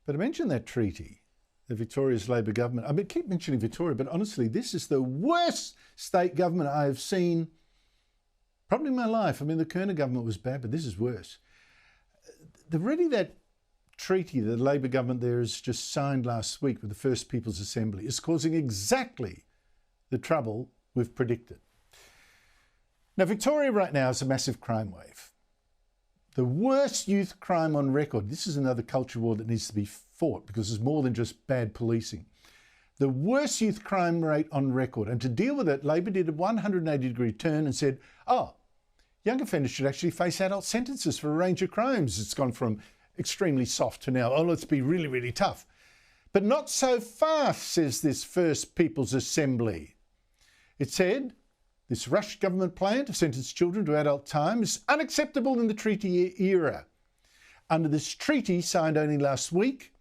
But I mentioned that treaty, the Victoria's Labor government. I mean, keep mentioning Victoria, but honestly, this is the worst state government I have seen probably in my life. I mean, the Kerner government was bad, but this is worse. That treaty that the Labor government there has just signed last week with the First Peoples Assembly is causing exactly the trouble we've predicted. Now, Victoria right now is a massive crime wave. The worst youth crime on record. This is another culture war that needs to be fought because it's more than just bad policing. The worst youth crime rate on record. And to deal with it, Labor did a 180-degree turn and said, oh, young offenders should actually face adult sentences for a range of crimes. It's gone from extremely soft to now, oh, let's be really, really tough. But not so fast, says this First Peoples Assembly. It said, this rushed government plan to sentence children to adult time is unacceptable in the treaty era. Under this treaty, signed only last week,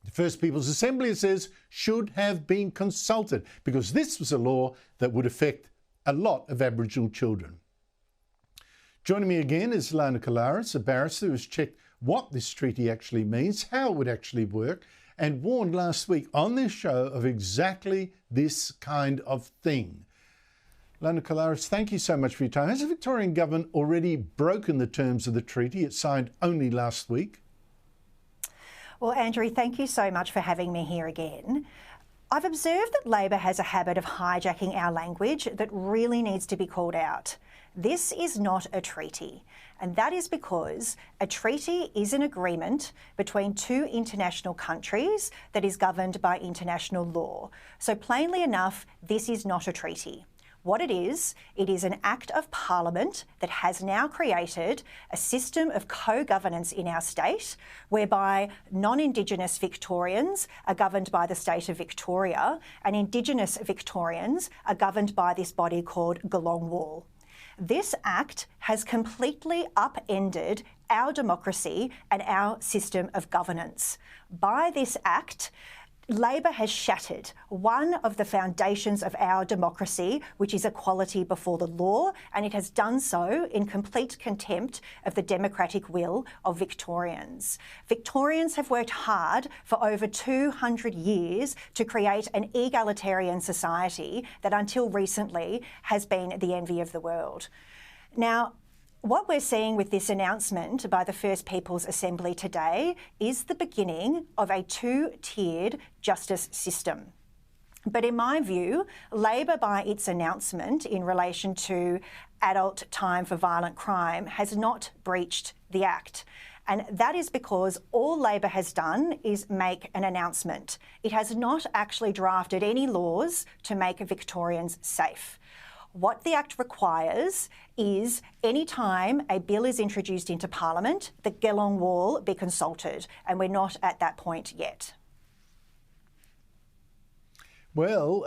the First Peoples Assembly, it says, should have been consulted because this was a law that would affect a lot of Aboriginal children. Joining me again is Lana Collaris, a barrister who has checked what this treaty actually means, how it would actually work, and warned last week on this show of exactly this kind of thing. Lana Collaris, thank you so much for your time. Has the Victorian government already broken the terms of the treaty it signed only last week? Well, Andrew, thank you so much for having me here again. I've observed that Labor has a habit of hijacking our language that really needs to be called out. This is not a treaty, and that is because a treaty is an agreement between two international countries that is governed by international law. So plainly enough, this is not a treaty. What it is an act of Parliament that has now created a system of co-governance in our state whereby non-Indigenous Victorians are governed by the state of Victoria and Indigenous Victorians are governed by this body called Geelong Wall. This act has completely upended our democracy and our system of governance. By this act, Labor has shattered one of the foundations of our democracy, which is equality before the law, and it has done so in complete contempt of the democratic will of Victorians. Victorians have worked hard for over 200 years to create an egalitarian society that until recently has been the envy of the world. Now, what we're seeing with this announcement by the First Peoples Assembly today is the beginning of a two-tiered justice system. But in my view, Labor, by its announcement in relation to adult time for violent crime, has not breached the Act. And that is because all Labor has done is make an announcement. It has not actually drafted any laws to make Victorians safe. What the Act requires is any time a bill is introduced into Parliament, the Geelong Wall be consulted, and we're not at that point yet. Well,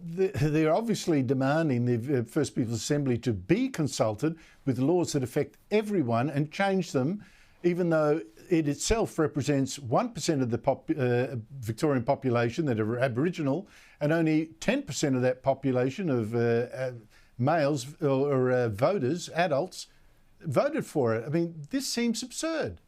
they're obviously demanding the First Peoples Assembly to be consulted with laws that affect everyone and change them, even though it itself represents 1% of the Victorian population that are Aboriginal and only 10% of that population of males or voters, adults, voted for it. I mean, this seems absurd.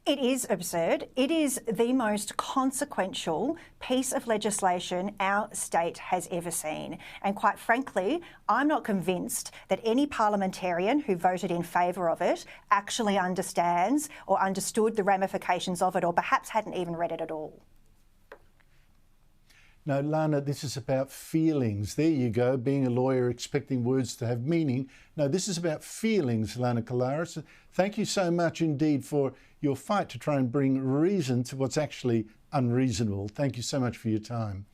It is absurd. It is the most consequential piece of legislation our state has ever seen. And quite frankly, I'm not convinced that any parliamentarian who voted in favour of it actually understands or understood the ramifications of it, or perhaps hadn't even read it at all. No, Lana, this is about feelings. There you go, being a lawyer, expecting words to have meaning. No, this is about feelings, Lana Collaris. Thank you so much indeed for your fight to try and bring reason to what's actually unreasonable. Thank you so much for your time.